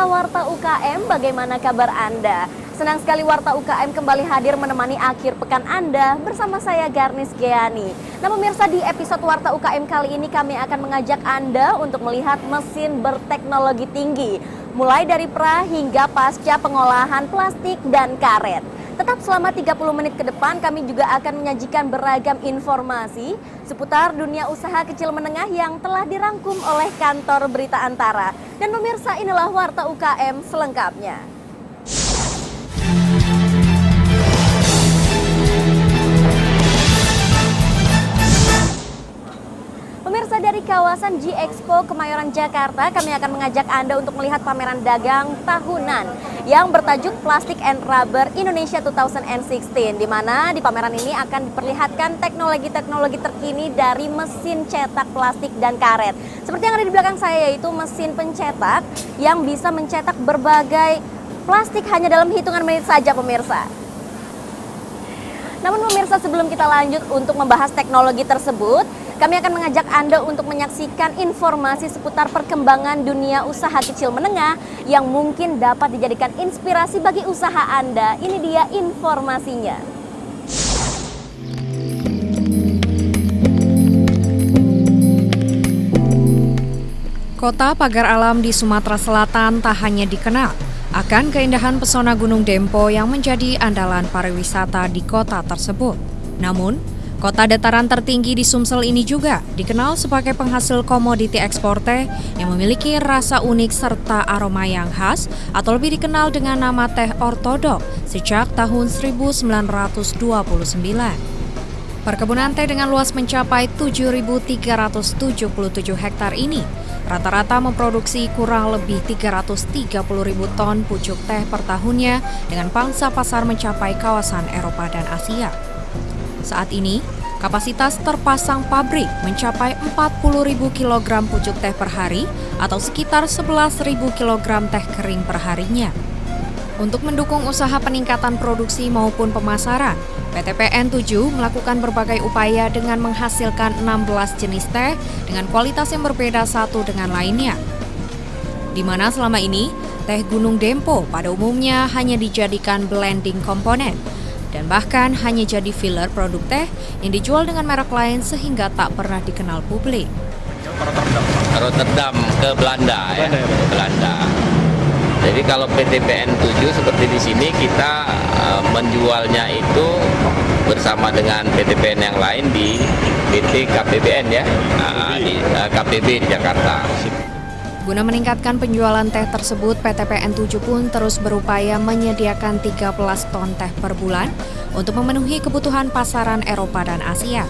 Pemirsa Warta UKM, bagaimana kabar Anda? Senang sekali Warta UKM kembali hadir menemani akhir pekan Anda bersama saya Garnis Geani. Nah pemirsa, di episode Warta UKM kali ini kami akan mengajak Anda untuk melihat mesin berteknologi tinggi, mulai dari pra hingga pasca pengolahan plastik dan karet. Tetap selama 30 menit ke depan kami juga akan menyajikan beragam informasi seputar dunia usaha kecil menengah yang telah dirangkum oleh kantor Berita Antara. Dan pemirsa, inilah Warta UKM selengkapnya. Pemirsa, dari kawasan G-Expo Kemayoran Jakarta, kami akan mengajak Anda untuk melihat pameran dagang tahunan yang bertajuk Plastic and Rubber Indonesia 2016, di mana di pameran ini akan diperlihatkan teknologi-teknologi terkini dari mesin cetak plastik dan karet. Seperti yang ada di belakang saya, yaitu mesin pencetak yang bisa mencetak berbagai plastik hanya dalam hitungan menit saja, pemirsa. Namun pemirsa, sebelum kita lanjut untuk membahas teknologi tersebut, kami akan mengajak Anda untuk menyaksikan informasi seputar perkembangan dunia usaha kecil menengah yang mungkin dapat dijadikan inspirasi bagi usaha Anda. Ini dia informasinya. Kota pagar alam di Sumatera Selatan tak hanya dikenal akan keindahan pesona Gunung Dempo yang menjadi andalan pariwisata di kota tersebut. Namun, kota dataran tertinggi di Sumsel ini juga dikenal sebagai penghasil komoditi ekspor teh yang memiliki rasa unik serta aroma yang khas atau lebih dikenal dengan nama teh ortodok sejak tahun 1929. Perkebunan teh dengan luas mencapai 7.377 hektar ini rata-rata memproduksi kurang lebih 330.000 ton pucuk teh per tahunnya dengan pangsa pasar mencapai kawasan Eropa dan Asia. Saat ini, kapasitas terpasang pabrik mencapai 40.000 kg pucuk teh per hari atau sekitar 11.000 kg teh kering per harinya. Untuk mendukung usaha peningkatan produksi maupun pemasaran, PT PN 7 melakukan berbagai upaya dengan menghasilkan 16 jenis teh dengan kualitas yang berbeda satu dengan lainnya. Di mana selama ini, teh Gunung Dempo pada umumnya hanya dijadikan blending komponen dan bahkan hanya jadi filler produk teh yang dijual dengan merek lain sehingga tak pernah dikenal publik. Rotterdam ke Belanda ya, ke Belanda. Jadi kalau PT PN 7 seperti di sini kita menjualnya itu bersama dengan PT PN yang lain di PT KPBN ya, di KPB di Jakarta. Guna meningkatkan penjualan teh tersebut, PT PN 7 pun terus berupaya menyediakan 13 ton teh per bulan untuk memenuhi kebutuhan pasaran Eropa dan Asia.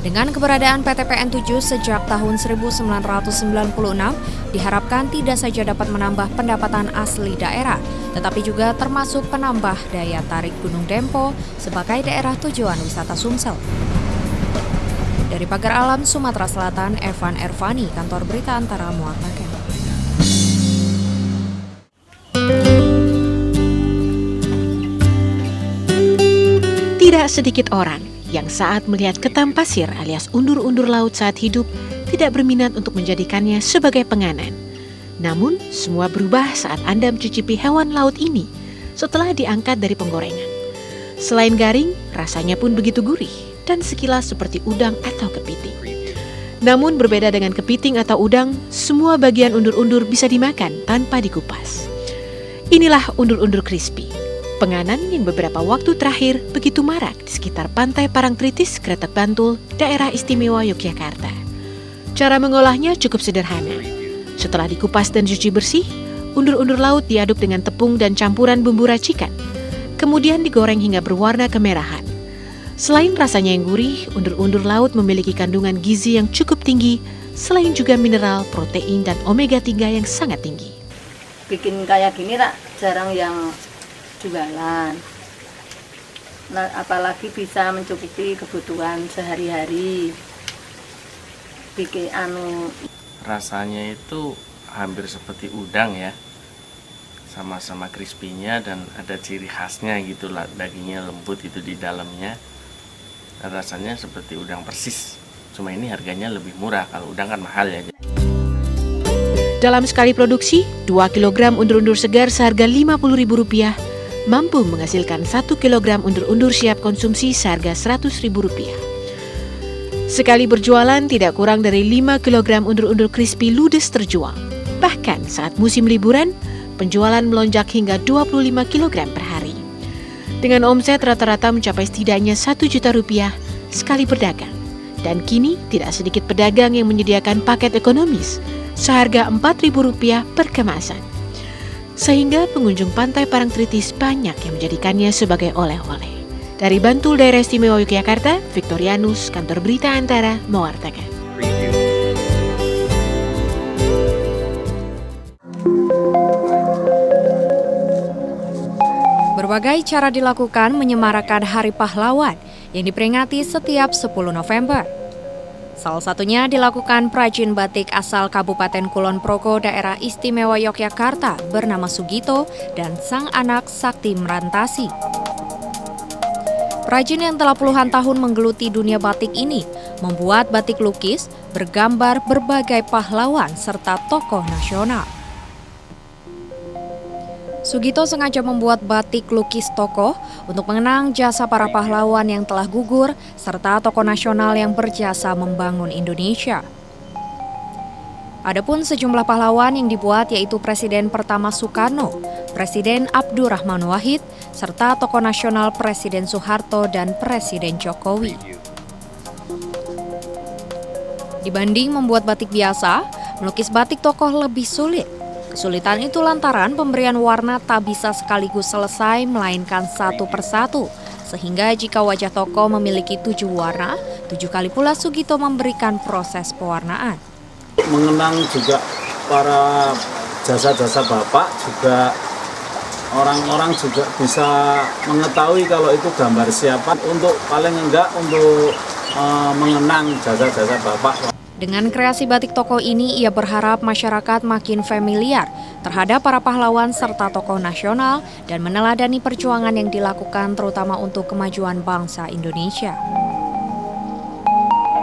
Dengan keberadaan PT PN 7 sejak tahun 1996, diharapkan tidak saja dapat menambah pendapatan asli daerah, tetapi juga termasuk penambah daya tarik Gunung Dempo sebagai daerah tujuan wisata Sumsel. Dari Pagar Alam, Sumatera Selatan, Evan Ervani, Kantor Berita Antara melaporkan. Tidak sedikit orang yang saat melihat ketam pasir alias undur-undur laut saat hidup tidak berminat untuk menjadikannya sebagai penganan. Namun, semua berubah saat Anda mencicipi hewan laut ini setelah diangkat dari penggorengan. Selain garing, rasanya pun begitu gurih dan sekilas seperti udang atau kepiting. Namun berbeda dengan kepiting atau udang, semua bagian undur-undur bisa dimakan tanpa dikupas. Inilah undur-undur crispy, penganan yang beberapa waktu terakhir begitu marak di sekitar pantai Parangtritis, Kretek Bantul, daerah istimewa Yogyakarta. Cara mengolahnya cukup sederhana. Setelah dikupas dan dicuci bersih, undur-undur laut diaduk dengan tepung dan campuran bumbu racikan. Kemudian digoreng hingga berwarna kemerahan. Selain rasanya yang gurih, undur-undur laut memiliki kandungan gizi yang cukup tinggi, selain juga mineral, protein, dan omega 3 yang sangat tinggi. Bikin kayak gini tak jarang yang jualan. Nah, apalagi bisa mencukupi kebutuhan sehari-hari. Bikin rasanya itu hampir seperti udang ya, sama-sama crispy-nya dan ada ciri khasnya gitu lah, dagingnya lembut itu di dalamnya dan rasanya seperti udang persis, cuma ini harganya lebih murah, kalau udang kan mahal ya. Dalam sekali produksi, 2 kg undur-undur segar seharga Rp50.000 mampu menghasilkan 1 kg undur-undur siap konsumsi seharga Rp100.000. Sekali berjualan, tidak kurang dari 5 kg undur-undur crispy ludes terjual. Bahkan saat musim liburan, penjualan melonjak hingga 25 kg per hari. Dengan omset rata-rata mencapai setidaknya Rp1 juta sekali berdagang. Dan kini tidak sedikit pedagang yang menyediakan paket ekonomis seharga Rp4.000 per kemasan. Sehingga pengunjung Pantai Parangtritis banyak yang menjadikannya sebagai oleh-oleh. Dari Bantul Daerah Istimewa Yogyakarta, Victorianus, Kantor Berita Antara, mewartakan. Berbagai cara dilakukan menyemarakan Hari Pahlawan yang diperingati setiap 10 November. Salah satunya dilakukan perajin batik asal Kabupaten Kulon Progo, Daerah Istimewa Yogyakarta bernama Sugito dan sang anak Sakti Merantasi. Perajin yang telah puluhan tahun menggeluti dunia batik ini membuat batik lukis bergambar berbagai pahlawan serta tokoh nasional. Sugito sengaja membuat batik lukis tokoh untuk mengenang jasa para pahlawan yang telah gugur serta tokoh nasional yang berjasa membangun Indonesia. Adapun sejumlah pahlawan yang dibuat yaitu Presiden pertama Soekarno, Presiden Abdurrahman Wahid, serta tokoh nasional Presiden Soeharto dan Presiden Jokowi. Dibanding membuat batik biasa, melukis batik tokoh lebih sulit. Kesulitan itu lantaran pemberian warna tak bisa sekaligus selesai melainkan satu persatu. Sehingga jika wajah tokoh memiliki 7 warna, 7 kali pula Sugito memberikan proses pewarnaan. Mengenang juga para jasa-jasa Bapak, juga orang-orang juga bisa mengetahui kalau itu gambar siapa, untuk paling enggak untuk mengenang jasa-jasa Bapak. Dengan kreasi batik tokoh ini, ia berharap masyarakat makin familiar terhadap para pahlawan serta tokoh nasional dan meneladani perjuangan yang dilakukan terutama untuk kemajuan bangsa Indonesia.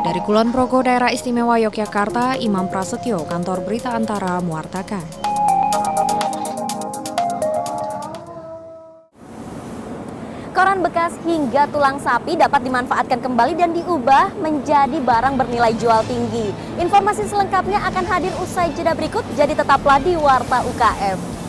Dari Kulon Progo, Daerah Istimewa Yogyakarta, Imam Prasetyo, Kantor Berita Antara, mewartakan. Koran bekas hingga tulang sapi dapat dimanfaatkan kembali dan diubah menjadi barang bernilai jual tinggi. Informasi selengkapnya akan hadir usai jeda berikut, jadi tetaplah di Warta UKM.